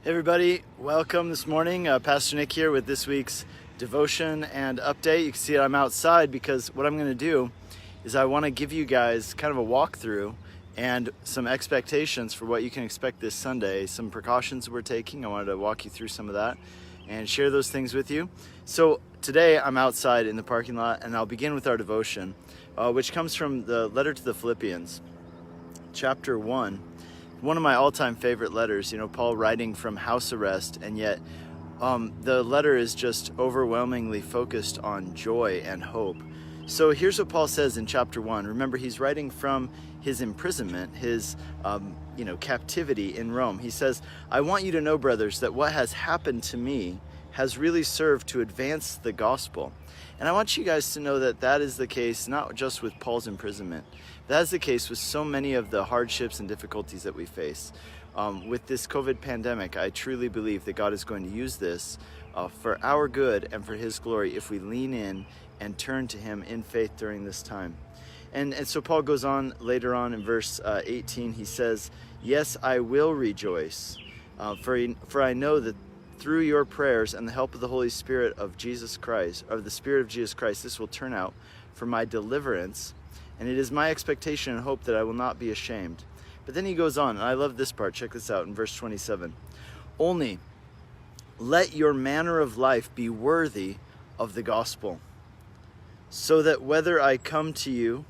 Hey everybody, welcome this morning. Pastor Nick here with this week's devotion and update. You can see I'm outside because what I'm going to do is I want to give you guys kind of a walkthrough and some expectations for what you can expect this Sunday, some precautions we're taking. I wanted to walk you through some of that and share those things with you. So today I'm outside in the parking lot and I'll begin with our devotion, which comes from the letter to the Philippians, chapter 1. One of my all-time favorite letters, Paul writing from house arrest, and yet the letter is just overwhelmingly focused on joy and hope. So here's what Paul says in chapter 1. Remember, he's writing from his imprisonment, his captivity in Rome. He says, I want you to know, brothers, that what has happened to me has really served to advance the gospel. And I want you guys to know that that is the case, not just with Paul's imprisonment. That is the case with so many of the hardships and difficulties that we face. With this COVID pandemic, I truly believe that God is going to use this for our good and for His glory if we lean in and turn to Him in faith during this time. And so Paul goes on later on in verse 18, he says, yes, I will rejoice, for I know that through your prayers and the help of the Holy Spirit of Jesus Christ, of the Spirit of Jesus Christ, this will turn out for my deliverance. And it is my expectation and hope that I will not be ashamed. But then he goes on, and I love this part. Check this out in verse 27. Only let your manner of life be worthy of the gospel, so that whether I come to you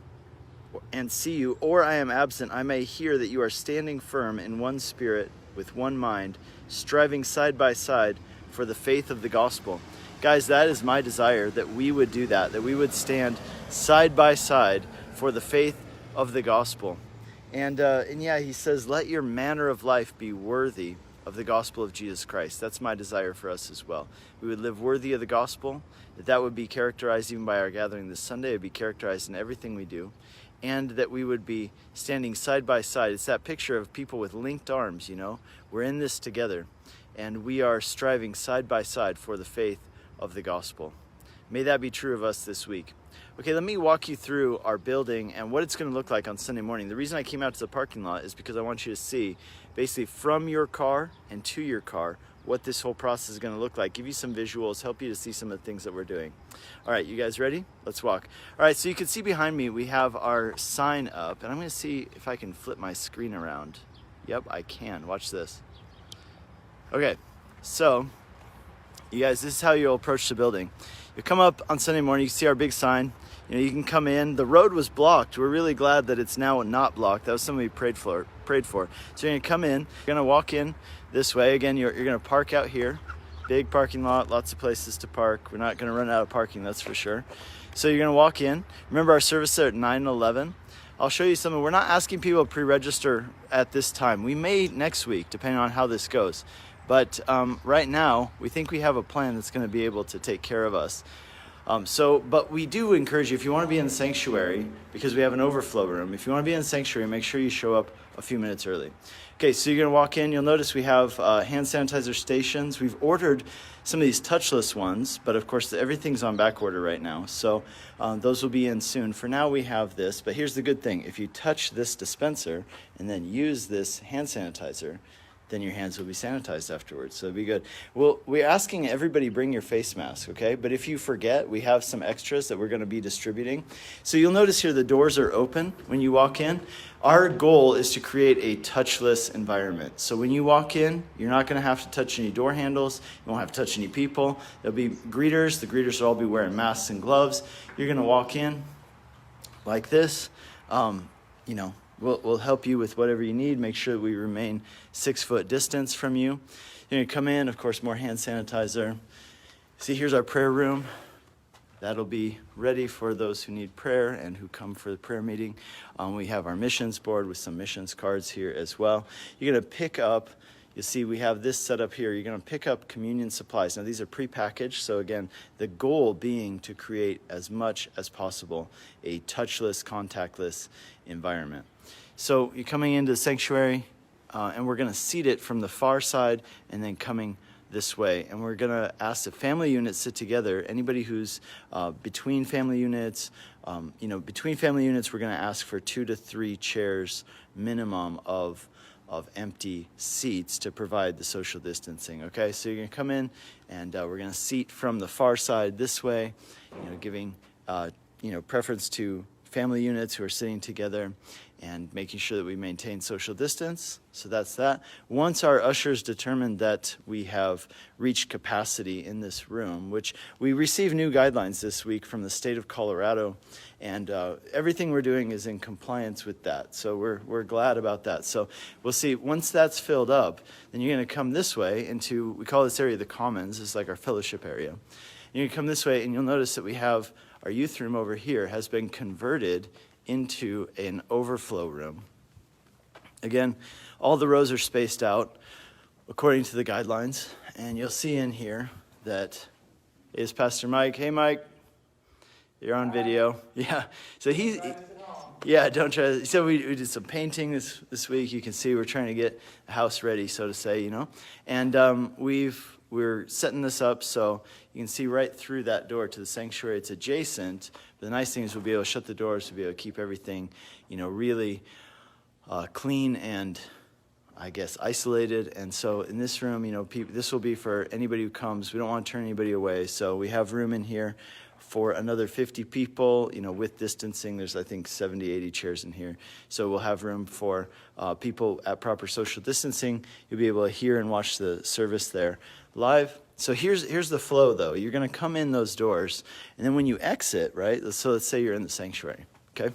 and see you, or I am absent, I may hear that you are standing firm in one spirit, with one mind, striving side by side for the faith of the gospel. Guys, that is my desire, that we would do that we would stand side by side for the faith of the gospel. And yeah, he says, let your manner of life be worthy of the gospel of Jesus Christ. That's my desire for us as well. We would live worthy of the gospel, that would be characterized even by our gathering this Sunday. It would be characterized in everything we do. And that we would be standing side by side. It's that picture of people with linked arms, We're in this together. And we are striving side by side for the faith of the gospel. May that be true of us this week. Okay, let me walk you through our building and what it's going to look like on Sunday morning. The reason I came out to the parking lot is because I want you to see, basically from your car and to your car, what this whole process is going to look like. Give you some visuals, help you to see some of the things that we're doing. All right, you guys ready? Let's walk. All right, so you can see behind me, we have our sign up, and I'm going to see if I can flip my screen around. Yep, I can. Watch this. Okay, so you guys, this is how you'll approach the building. You come up on Sunday morning, you see our big sign. You can come in. The road was blocked. We're really glad that it's now not blocked. That was something we prayed for. So you're going to come in. You're going to walk in this way. Again, you're going to park out here. Big parking lot, lots of places to park. We're not going to run out of parking, that's for sure. So you're going to walk in. Remember our service there at 9 and 11. I'll show you something. We're not asking people to pre-register at this time. We may next week, depending on how this goes. But right now, we think we have a plan that's going to be able to take care of us. But we do encourage you, if you want to be in the sanctuary, because we have an overflow room, if you want to be in the sanctuary, make sure you show up a few minutes early. Okay, so you're going to walk in. You'll notice we have hand sanitizer stations. We've ordered some of these touchless ones, but of course everything's on back order right now. So those will be in soon. For now, we have this. But here's the good thing. If you touch this dispenser and then use this hand sanitizer, then your hands will be sanitized afterwards. So it'll be good. Well, we're asking everybody bring your face mask, okay? But if you forget, we have some extras that we're going to be distributing. So you'll notice here the doors are open when you walk in. Our goal is to create a touchless environment. So when you walk in, you're not going to have to touch any door handles. You won't have to touch any people. There'll be greeters. The greeters will all be wearing masks and gloves. You're going to walk in like this, We'll help you with whatever you need. Make sure that we remain 6 foot distance from you. You're going to come in, of course, more hand sanitizer. See, here's our prayer room. That'll be ready for those who need prayer and who come for the prayer meeting. We have our missions board with some missions cards here as well. You're going to pick up, you see we have this set up here. You're going to pick up communion supplies. Now these are prepackaged. So again, the goal being to create as much as possible a touchless, contactless environment. So you're coming into the sanctuary, and we're going to seat it from the far side and then coming this way. And we're going to ask the family units sit together. Anybody who's between family units, we're going to ask for 2 to 3 chairs minimum of of empty seats to provide the social distancing. Okay, so you're going to come in, and we're going to seat from the far side this way, giving preference to family units who are sitting together and making sure that we maintain social distance. So that's that. Once our ushers determine that we have reached capacity in this room, which we received new guidelines this week from the state of Colorado, and everything we're doing is in compliance with that. So we're glad about that. So we'll see, once that's filled up, then you're going to come this way into, we call this area the Commons. It's like our fellowship area. And you're going to come this way, and you'll notice that we have our youth room over here has been converted into an overflow room. Again, all the rows are spaced out according to the guidelines, and you'll see in here that is Pastor Mike. Hey, Mike, you're on video. Yeah, so don't try. So we did some painting this week. You can see we're trying to get a house ready, so to say, and we're setting this up so you can see right through that door to the sanctuary. It's adjacent. But the nice thing is we'll be able to shut the doors to be able to keep everything, really clean and, I guess, isolated. And so in this room, this will be for anybody who comes. We don't want to turn anybody away. So we have room in here for another 50 people, with distancing. There's, I think, 70, 80 chairs in here. So we'll have room for people at proper social distancing. You'll be able to hear and watch the service there live. So here's the flow, though. You're going to come in those doors, and then when you exit, right? So let's say you're in the sanctuary, okay?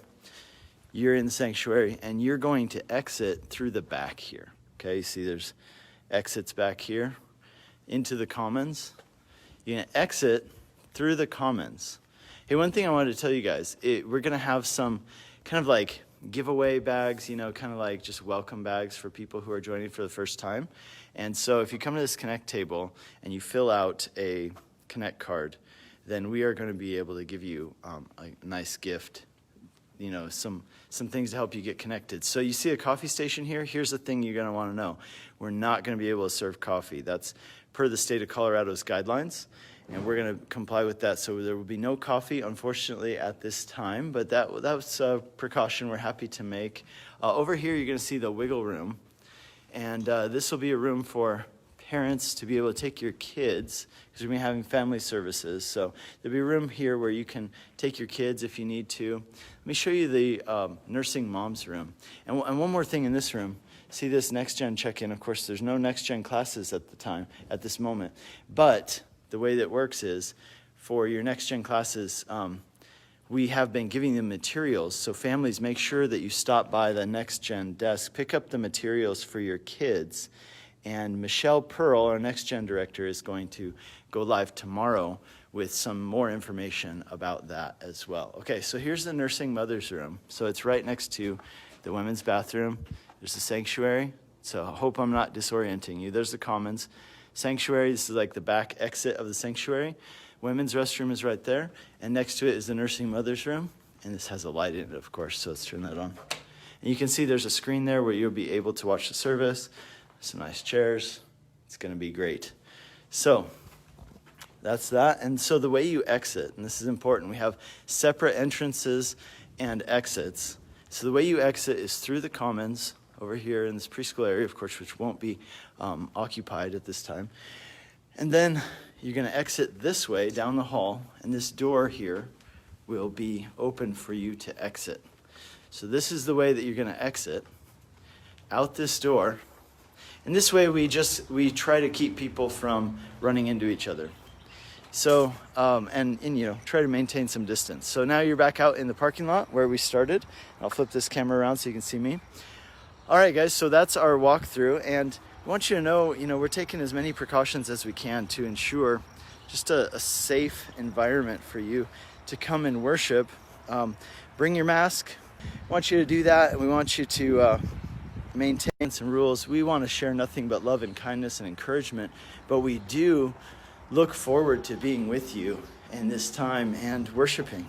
You're in the sanctuary, and you're going to exit through the back here, okay? You see there's exits back here into the Commons. You're going to exit through the Commons. Hey, one thing I wanted to tell you guys, we're going to have some kind of like giveaway bags, kind of like just welcome bags for people who are joining for the first time. And so if you come to this Connect table and you fill out a Connect card, then we are going to be able to give you a nice gift, some things to help you get connected. So you see a coffee station here? Here's the thing you're going to want to know. We're not going to be able to serve coffee. That's per the state of Colorado's guidelines, and we're going to comply with that. So there will be no coffee, unfortunately, at this time, but that was a precaution we're happy to make. Over here, you're going to see the wiggle room. And this will be a room for parents to be able to take your kids, because we're going to be having family services. So there'll be a room here where you can take your kids if you need to. Let me show you the nursing moms room. And one more thing in this room. See this Next Gen check-in. Of course, there's no Next Gen classes at this moment. But the way that works is, for your Next Gen classes, we have been giving them materials, so families, make sure that you stop by the Next Gen desk, pick up the materials for your kids, and Michelle Pearl, our Next Gen director, is going to go live tomorrow with some more information about that as well. Okay, so here's the nursing mother's room. So it's right next to the women's bathroom. There's the sanctuary, so I hope I'm not disorienting you. There's the Commons. Sanctuary, this is like the back exit of the sanctuary. Women's restroom is right there, and next to it is the nursing mother's room, and this has a light in it, of course, so let's turn that on. And you can see there's a screen there where you'll be able to watch the service. Some nice chairs. It's going to be great. So that's that. And so the way you exit, and this is important, we have separate entrances and exits. So the way you exit is through the Commons over here in this preschool area, of course, which won't be occupied at this time. And then you're going to exit this way down the hall, and this door here will be open for you to exit. So this is the way that you're going to exit out this door. And this way we try to keep people from running into each other. So, and try to maintain some distance. So now you're back out in the parking lot where we started. I'll flip this camera around so you can see me. All right, guys, so that's our walkthrough, and I want you to know, we're taking as many precautions as we can to ensure just a safe environment for you to come and worship. Bring your mask. I want you to do that, and we want you to maintain some rules. We want to share nothing but love and kindness and encouragement, but we do look forward to being with you in this time and worshiping.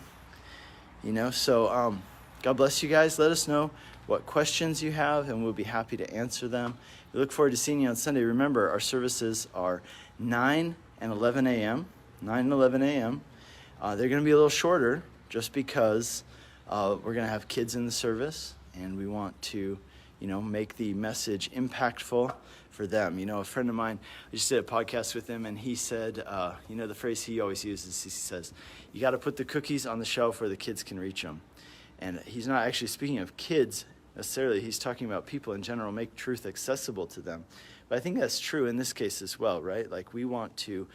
So God bless you guys. Let us know what questions you have, and we'll be happy to answer them. We look forward to seeing you on Sunday. Remember, our services are 9 and 11 a.m. 9 and 11 a.m. They're going to be a little shorter just because we're going to have kids in the service, and we want to, make the message impactful for them. A friend of mine, I just did a podcast with him, and he said, the phrase he always uses, he says, you got to put the cookies on the shelf where the kids can reach them. And he's not actually speaking of kids necessarily. He's talking about people in general, make truth accessible to them. But I think that's true in this case as well, right? Like, we want to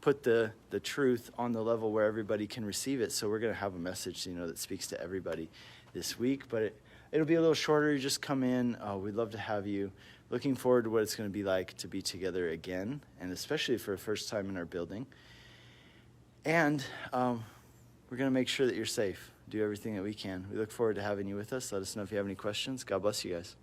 put the truth on the level where everybody can receive it. So we're going to have a message, that speaks to everybody this week. But it'll be a little shorter. You just come in. We'd love to have you. Looking forward to what it's going to be like to be together again, and especially for the first time in our building. And we're going to make sure that you're safe. Do everything that we can. We look forward to having you with us. Let us know if you have any questions. God bless you guys.